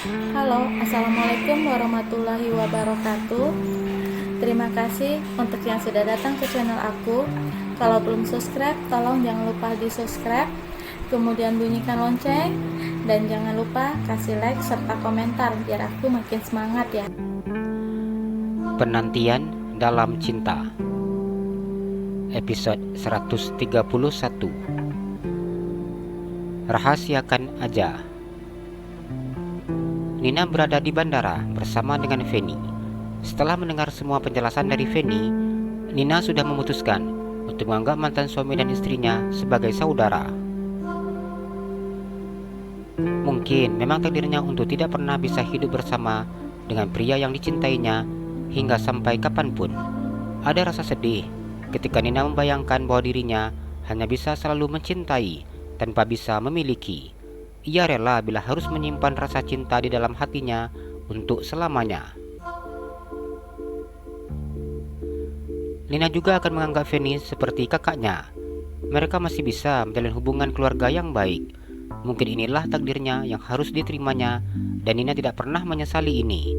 Halo, Assalamualaikum warahmatullahi wabarakatuh. Terima kasih untuk yang sudah datang ke channel aku. Kalau belum subscribe, tolong jangan lupa di subscribe, kemudian bunyikan lonceng, dan jangan lupa kasih like serta komentar biar aku makin semangat ya. Penantian dalam Cinta, episode 131. Rahasiakan aja. Nina berada di bandara bersama dengan Feni. Setelah mendengar semua penjelasan dari Feni, Nina sudah memutuskan untuk menganggap mantan suami dan istrinya sebagai saudara. Mungkin memang takdirnya untuk tidak pernah bisa hidup bersama dengan pria yang dicintainya hingga sampai kapanpun. Ada rasa sedih ketika Nina membayangkan bahwa dirinya hanya bisa selalu mencintai tanpa bisa memiliki. Ia rela bila harus menyimpan rasa cinta di dalam hatinya untuk selamanya. Nina juga akan menganggap Feni seperti kakaknya. Mereka masih bisa menjalin hubungan keluarga yang baik. Mungkin inilah takdirnya yang harus diterimanya, dan Nina tidak pernah menyesali ini.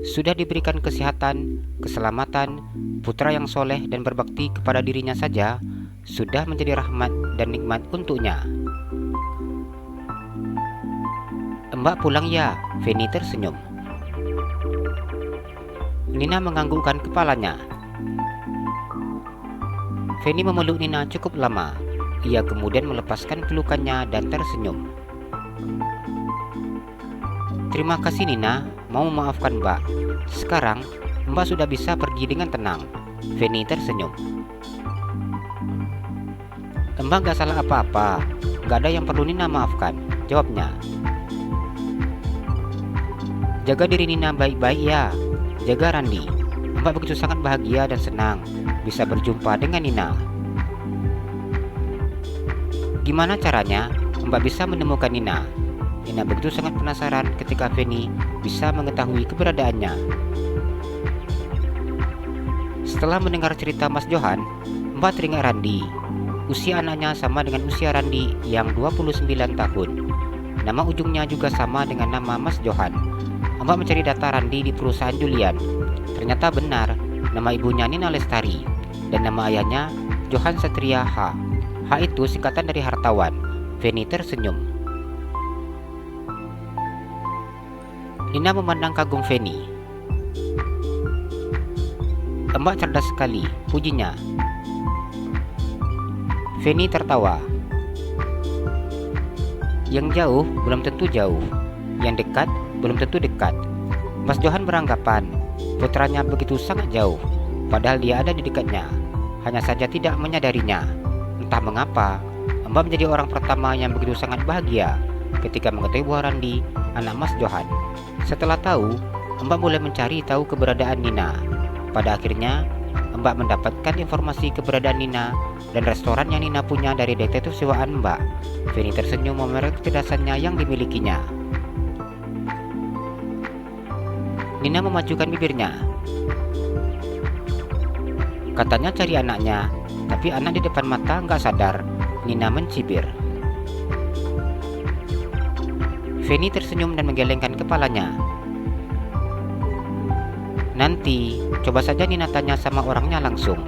Sudah diberikan kesehatan, keselamatan, putra yang soleh dan berbakti kepada dirinya saja sudah menjadi rahmat dan nikmat untuknya. Mbak pulang ya, Feni tersenyum. Nina menganggukkan kepalanya. Feni memeluk Nina cukup lama. Ia kemudian melepaskan pelukannya dan tersenyum. Terima kasih Nina, mau memaafkan Mbak. Sekarang Mbak sudah bisa pergi dengan tenang. Feni tersenyum. Mbak gak salah apa-apa. Gak ada yang perlu Nina maafkan, jawabnya. Jaga diri Nina baik-baik ya. Jaga Randi. Mbak begitu sangat bahagia dan senang bisa berjumpa dengan Nina. Gimana caranya Mbak bisa menemukan Nina? Nina begitu sangat penasaran ketika Feni bisa mengetahui keberadaannya. Setelah mendengar cerita Mas Johan, Mbak teringat Randi. Usia anaknya sama dengan usia Randi yang 29 tahun. Nama ujungnya juga sama dengan nama Mas Johan. Mbak mencari data Randi di perusahaan Julian. Ternyata benar, nama ibunya Nina Lestari dan nama ayahnya Johan Satria H. H itu singkatan dari hartawan. Feni tersenyum. Nina memandang kagum Feni. Mbak cerdas sekali, pujinya. Feni tertawa. Yang jauh belum tentu jauh, yang dekat belum tentu dekat. Mas Johan beranggapan putranya begitu sangat jauh, padahal dia ada di dekatnya, hanya saja tidak menyadarinya. Entah mengapa, Mbak menjadi orang pertama yang begitu sangat bahagia ketika mengetahui bahwa Randi anak Mas Johan. Setelah tahu, Mbak mulai mencari tahu keberadaan Nina. Pada akhirnya, Mbak mendapatkan informasi keberadaan Nina dan restoran yang Nina punya dari detektif sewaan Mbak. Feni tersenyum memerek kecerdasannya yang dimilikinya. Nina memajukan bibirnya. Katanya cari anaknya, tapi anak di depan mata nggak sadar. Nina mencibir. Feni tersenyum dan menggelengkan kepalanya. Nanti, coba saja Nina tanya sama orangnya langsung.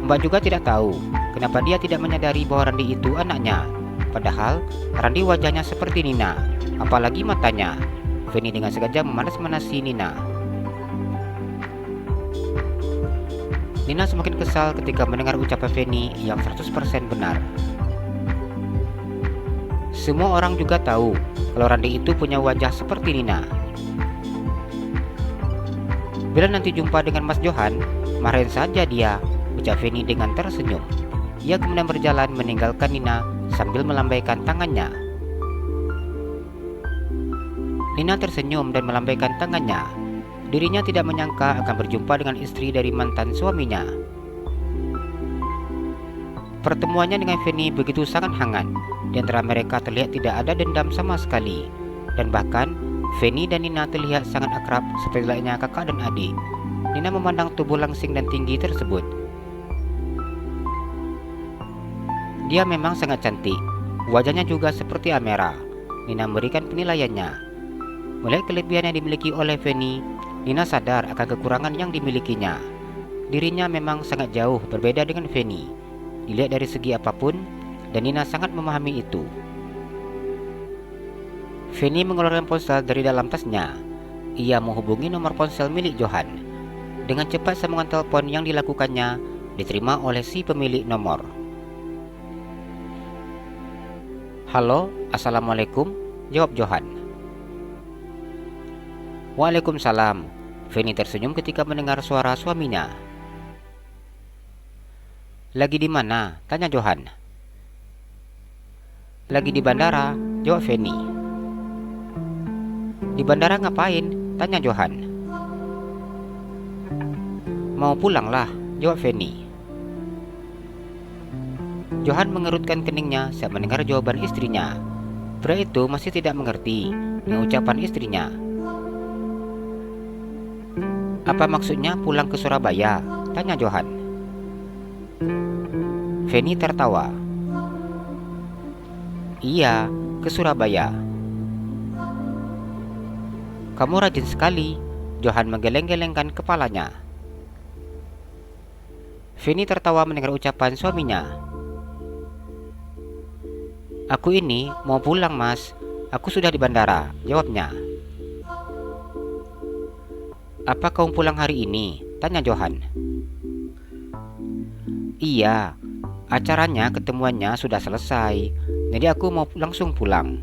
Mbak juga tidak tahu kenapa dia tidak menyadari bahwa Randi itu anaknya. Padahal Randi wajahnya seperti Nina, apalagi matanya. Feni dengan sengaja memanas-manasi Nina. Nina semakin kesal ketika mendengar ucapan Feni yang 100% benar. Semua orang juga tahu kalau Randi itu punya wajah seperti Nina. Bila nanti jumpa dengan Mas Johan, marahin saja dia, ucap Feni dengan tersenyum. Ia kemudian berjalan meninggalkan Nina sambil melambaikan tangannya. Nina tersenyum dan melambaikan tangannya. Dirinya tidak menyangka akan berjumpa dengan istri dari mantan suaminya. Pertemuannya dengan Feni begitu sangat hangat. Di antara mereka terlihat tidak ada dendam sama sekali. Dan bahkan Feni dan Nina terlihat sangat akrab seperti layaknya kakak dan adik. Nina memandang tubuh langsing dan tinggi tersebut. Dia memang sangat cantik. Wajahnya juga seperti Amera. Nina memberikan penilaiannya. Melihat kelebihan yang dimiliki oleh Feni, Nina sadar akan kekurangan yang dimilikinya. Dirinya memang sangat jauh berbeda dengan Feni, dilihat dari segi apapun, dan Nina sangat memahami itu. Feni mengeluarkan ponsel dari dalam tasnya. Ia menghubungi nomor ponsel milik Johan. Dengan cepat sambungan telepon yang dilakukannya diterima oleh si pemilik nomor. "Halo, assalamualaikum," jawab Johan. "Waalaikumsalam." Feni tersenyum ketika mendengar suara suaminya. "Lagi di mana?" tanya Johan. "Lagi di bandara," jawab Feni. "Di bandara ngapain?" tanya Johan. "Mau pulang lah," jawab Feni. Johan mengerutkan keningnya saat mendengar jawaban istrinya. Pria itu masih tidak mengerti dengan ucapan istrinya. "Apa maksudnya pulang ke Surabaya?" tanya Johan. Feni tertawa. "Iya, ke Surabaya." "Kamu rajin sekali." Johan menggeleng-gelengkan kepalanya. Feni tertawa mendengar ucapan suaminya. "Aku ini mau pulang, Mas. Aku sudah di bandara," jawabnya. "Apa kamu pulang hari ini?" tanya Johan. "Iya, acaranya ketemuannya sudah selesai, jadi aku mau langsung pulang."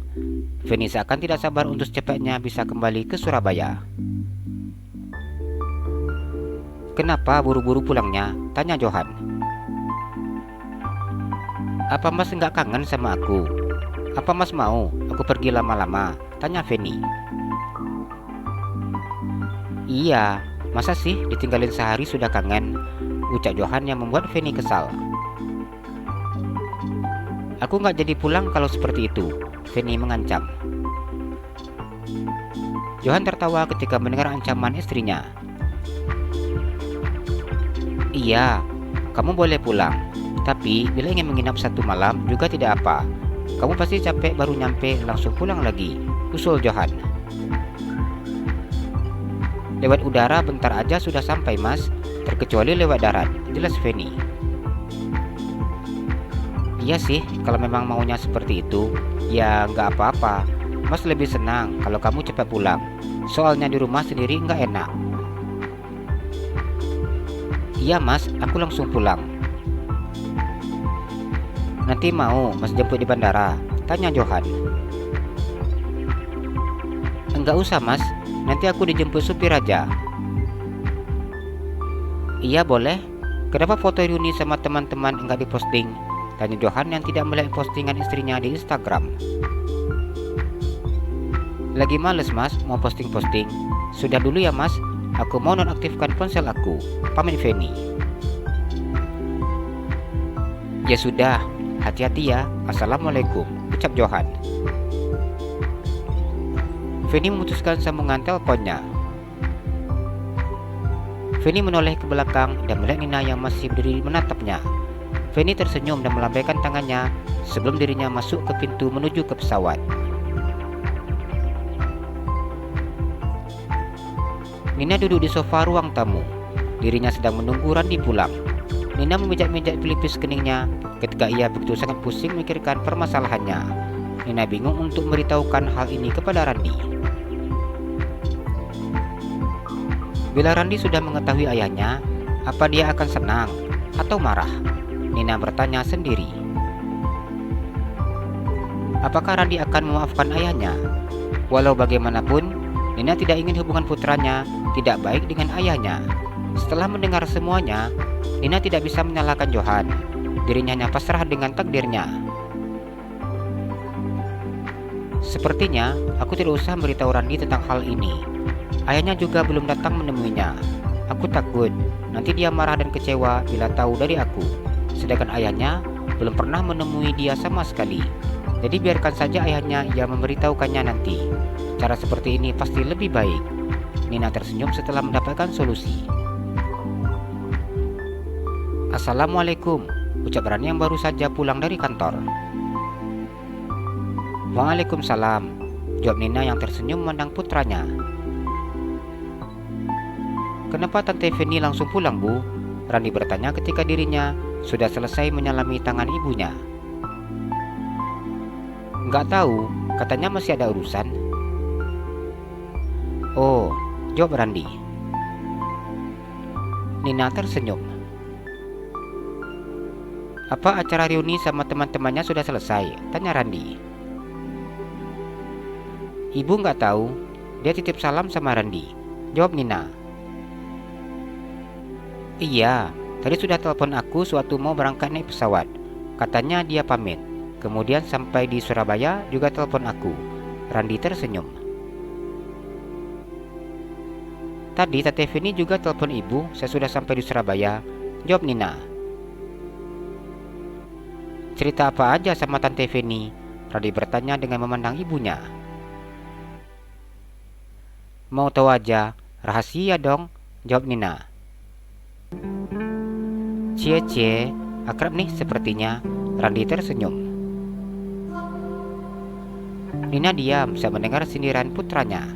Feni seakan tidak sabar untuk secepatnya bisa kembali ke Surabaya. "Kenapa buru-buru pulangnya?" tanya Johan. "Apa Mas nggak kangen sama aku? Apa Mas mau aku pergi lama-lama?" tanya Feni. "Iya, masa sih ditinggalin sehari sudah kangen?" ucap Johan yang membuat Feni kesal. "Aku nggak jadi pulang kalau seperti itu," Feni mengancam. Johan tertawa ketika mendengar ancaman istrinya. "Iya, kamu boleh pulang. Tapi bila ingin menginap 1 malam juga tidak apa. Kamu pasti capek baru nyampe langsung pulang lagi," usul Johan. "Lewat udara bentar aja sudah sampai, Mas. Terkecuali lewat darat," jelas Feni. "Iya sih, kalau memang maunya seperti itu, ya nggak apa-apa. Mas lebih senang kalau kamu cepat pulang. Soalnya di rumah sendiri nggak enak." "Iya Mas, aku langsung pulang." "Nanti mau Mas jemput di bandara?" tanya Johan. "Enggak usah Mas, nanti aku dijemput supir aja." "Iya boleh. Kenapa foto Yuni sama teman-teman enggak diposting?" tanya Johan yang tidak melihat postingan istrinya di Instagram. "Lagi males Mas mau posting-posting. Sudah dulu ya Mas, aku mau nonaktifkan ponsel aku," pamit Feni. "Ya sudah, hati-hati ya. Assalamualaikum," ucap Johan. Feni memutuskan sambungan teleponnya. Feni menoleh ke belakang dan melihat Nina yang masih berdiri menatapnya. Feni tersenyum dan melambaikan tangannya sebelum dirinya masuk ke pintu menuju ke pesawat. Nina duduk di sofa ruang tamu. Dirinya sedang menunggu Randi pulang. Nina memijak-mijak pelipis keningnya ketika ia begitu sangat pusing memikirkan permasalahannya. Nina bingung untuk memberitahukan hal ini kepada Randi. Bila Randi sudah mengetahui ayahnya, apa dia akan senang atau marah? Nina bertanya sendiri. Apakah Randi akan memaafkan ayahnya? Walau bagaimanapun, Nina tidak ingin hubungan putranya tidak baik dengan ayahnya. Setelah mendengar semuanya, Nina tidak bisa menyalahkan Johan. Dirinya hanya pasrah dengan takdirnya. "Sepertinya aku tidak usah memberitahu Randi tentang hal ini. Ayahnya juga belum datang menemuinya. Aku takut nanti dia marah dan kecewa bila tahu dari aku. Sedangkan ayahnya belum pernah menemui dia sama sekali. Jadi biarkan saja ayahnya yang memberitahukannya nanti. Cara seperti ini pasti lebih baik." Nina tersenyum setelah mendapatkan solusi. "Assalamualaikum," ucap Rani yang baru saja pulang dari kantor. "Waalaikumsalam," jawab Nina yang tersenyum memandang putranya. Kenapa Tante Feni langsung pulang, Bu? Randi bertanya ketika dirinya sudah selesai menyalami tangan ibunya. Nggak tahu, katanya masih ada urusan. Oh, jawab Randi. Nina tersenyum. Apa acara reuni sama teman-temannya sudah selesai? Tanya Randi. Ibu nggak tahu, dia titip salam sama Randi, jawab Nina. Iya, tadi sudah telepon aku sewaktu mau berangkat naik pesawat. Katanya dia pamit. Kemudian sampai di Surabaya juga telepon aku. Randi tersenyum. Tadi Tante Feni juga telepon ibu sesudah sampai di Surabaya, jawab Nina. Cerita apa aja sama Tante Feni? Randi bertanya dengan memandang ibunya. Mau tahu aja, rahasia dong, jawab Nina. Cie, akrab nih sepertinya, Randi tersenyum. Nina diam saat mendengar sindiran putranya.